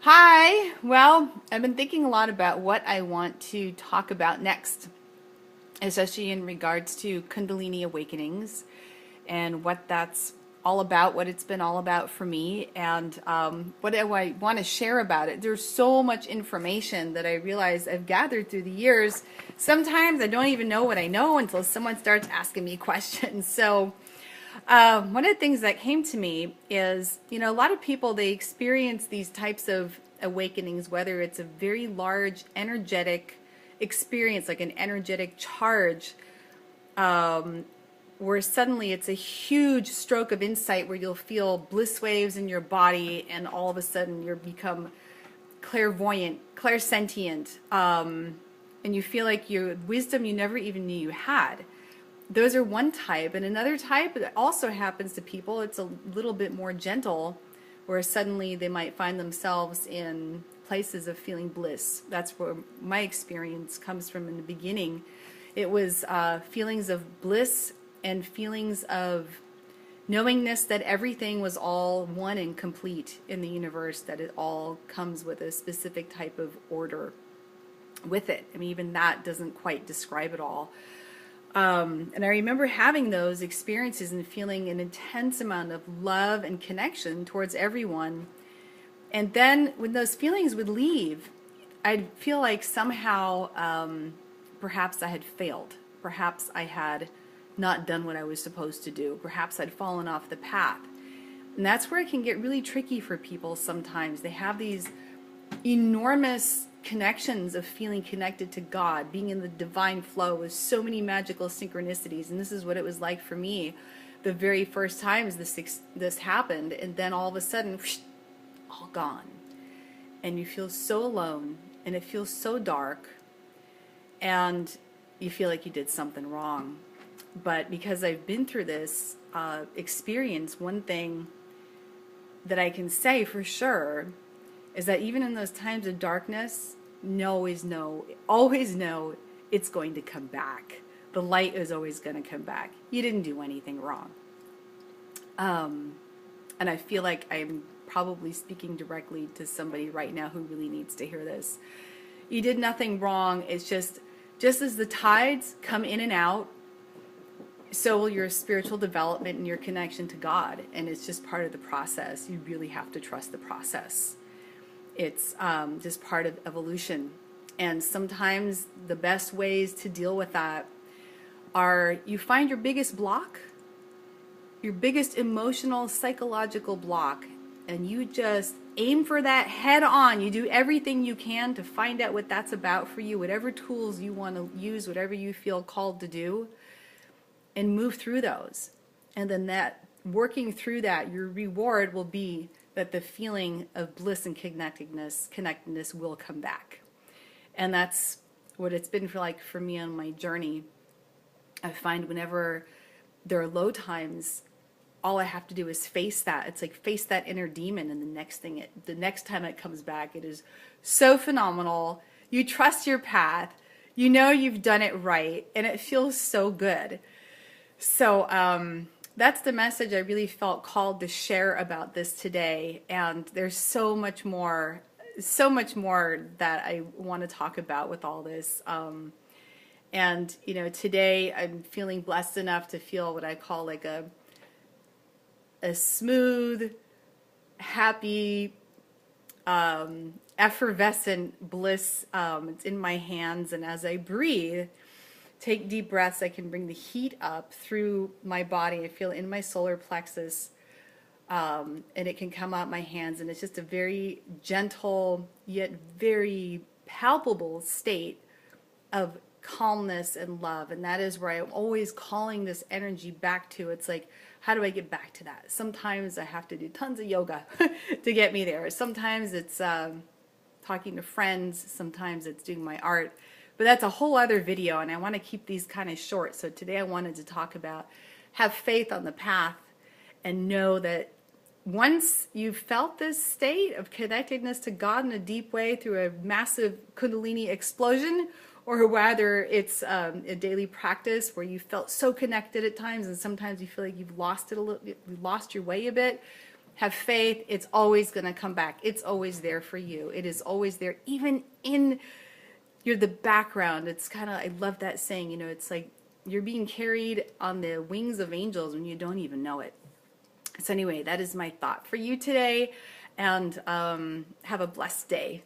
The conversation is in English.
Hi. Well, I've been thinking a lot about what I want to talk about next, especially in regards to Kundalini awakenings and what that's all about, what it's been all about for me, and what do I want to share about it. There's so much information that I realize I've gathered through the years. Sometimes I don't even know what I know until someone starts asking me questions. So one of the things that came to me is, a lot of people, they experience these types of awakenings, whether it's a very large energetic experience, like an energetic charge, where suddenly it's a huge stroke of insight where you'll feel bliss waves in your body and all of a sudden you become clairvoyant, clairsentient, and you feel like your wisdom you never even knew you had. Those are one type. And another type that also happens to people, it's a little bit more gentle, where suddenly they might find themselves in places of feeling bliss. That's where my experience comes from in the beginning. It was feelings of bliss and feelings of knowingness that everything was all one and complete in the universe, that it all comes with a specific type of order with it. I mean, even that doesn't quite describe it all. And I remember having those experiences and feeling an intense amount of love and connection towards everyone. And then when those feelings would leave, I'd feel like somehow perhaps I had failed. Perhaps I had not done what I was supposed to do. Perhaps I'd fallen off the path. And that's where it can get really tricky for people sometimes. They have these enormous connections of feeling connected to God, being in the divine flow with so many magical synchronicities. And this is what it was like for me the very first times this happened. And then all of a sudden, whoosh, all gone. And you feel so alone, and it feels so dark, and you feel like you did something wrong. But because I've been through this experience, one thing that I can say for sure is that even in those times of darkness, always know it's going to come back. The light is always going to come back. You didn't do anything wrong. And I feel like I'm probably speaking directly to somebody right now who really needs to hear this. You did nothing wrong. It's just as the tides come in and out, so will your spiritual development and your connection to God. And it's just part of the process. You really have to trust the process. It's just part of evolution. And sometimes the best ways to deal with that are you find your biggest block, your biggest emotional, psychological block, and you just aim for that head on. You do everything you can to find out what that's about for you, whatever tools you want to use, whatever you feel called to do, and move through those. And then that, working through that, your reward will be that the feeling of bliss and connectedness will come back. And that's what it's been for me on my journey. I find whenever there are low times, all I have to do is face that. It's like face that inner demon, and the next time it comes back, it is so phenomenal. You trust your path. You know you've done it right, and it feels so good. So that's the message I really felt called to share about this today. And there's so much more that I want to talk about with all this. And today I'm feeling blessed enough to feel what I call like a smooth, happy, effervescent bliss. It's in my hands, and as I breathe, take deep breaths, I can bring the heat up through my body. I feel it in my solar plexus, and it can come out my hands, and it's just a very gentle yet very palpable state of calmness and love. And that is where I'm always calling this energy back to. It's like, how do I get back to that? Sometimes I have to do tons of yoga to get me there. Sometimes it's talking to friends. Sometimes it's doing my art. But that's a whole other video, and I want to keep these kind of short. So today I wanted to talk about have faith on the path and know that once you've felt this state of connectedness to God in a deep way through a massive Kundalini explosion, or whether it's a daily practice where you felt so connected at times, and sometimes you feel like you've lost your way a bit, Have faith. It's always going to come back. It's always there for you. It is always there, even in you're the background. It's kind of, I love that saying, you know, it's like you're being carried on the wings of angels when you don't even know it. So anyway, that is my thought for you today, and have a blessed day.